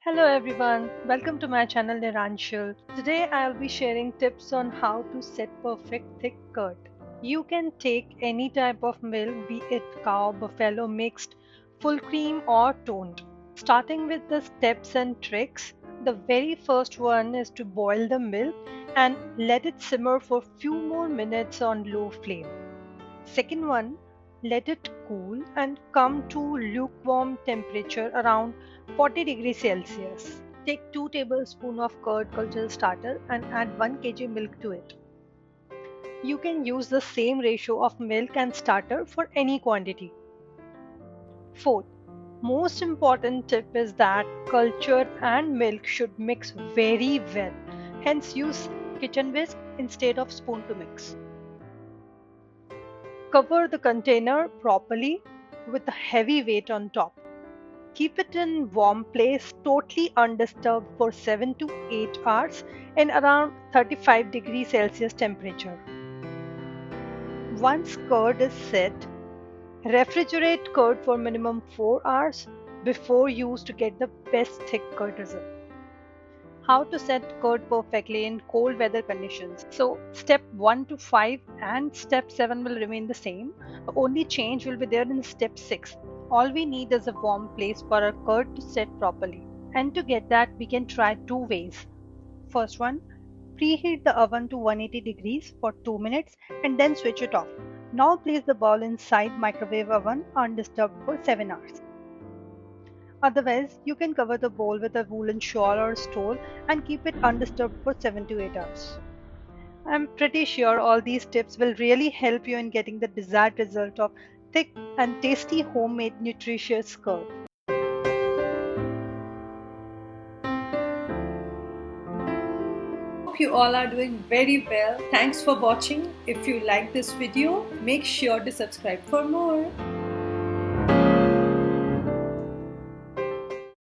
Hello everyone, welcome to my channel Niranshul. Today I'll be sharing tips on how to set perfect thick curd. You can take any type of milk, be it cow, buffalo, mixed, full cream or toned. Starting with the steps and tricks, the very first one is to boil the milk and let it simmer for few more minutes on low flame. Second one, let it cool and come to lukewarm temperature around 40 degrees Celsius. Take 2 tablespoons of curd culture starter and add 1 kg milk to it. You can use the same ratio of milk and starter for any quantity. Fourth, most important tip is that culture and milk should mix very well. Hence use kitchen whisk instead of spoon to mix. Cover the container properly with a heavy weight on top. Keep it in warm place totally undisturbed for 7 to 8 hours in around 35 degrees Celsius temperature. Once curd is set, refrigerate curd for minimum 4 hours before use to get the best thick curd result. How to set curd perfectly in cold weather conditions. So step 1 to 5 and step 7 will remain the same. The only change will be there in step 6. All we need is a warm place for our curd to set properly. And to get that, we can try two ways. First one, preheat the oven to 180 degrees for 2 minutes and then switch it off. Now place the bowl inside microwave oven undisturbed for 7 hours. Otherwise, you can cover the bowl with a woolen shawl or stole and keep it undisturbed for 7 to 8 hours. I'm pretty sure all these tips will really help you in getting the desired result of thick and tasty homemade nutritious curd. Hope you all are doing very well. Thanks for watching. If you like this video, make sure to subscribe for more.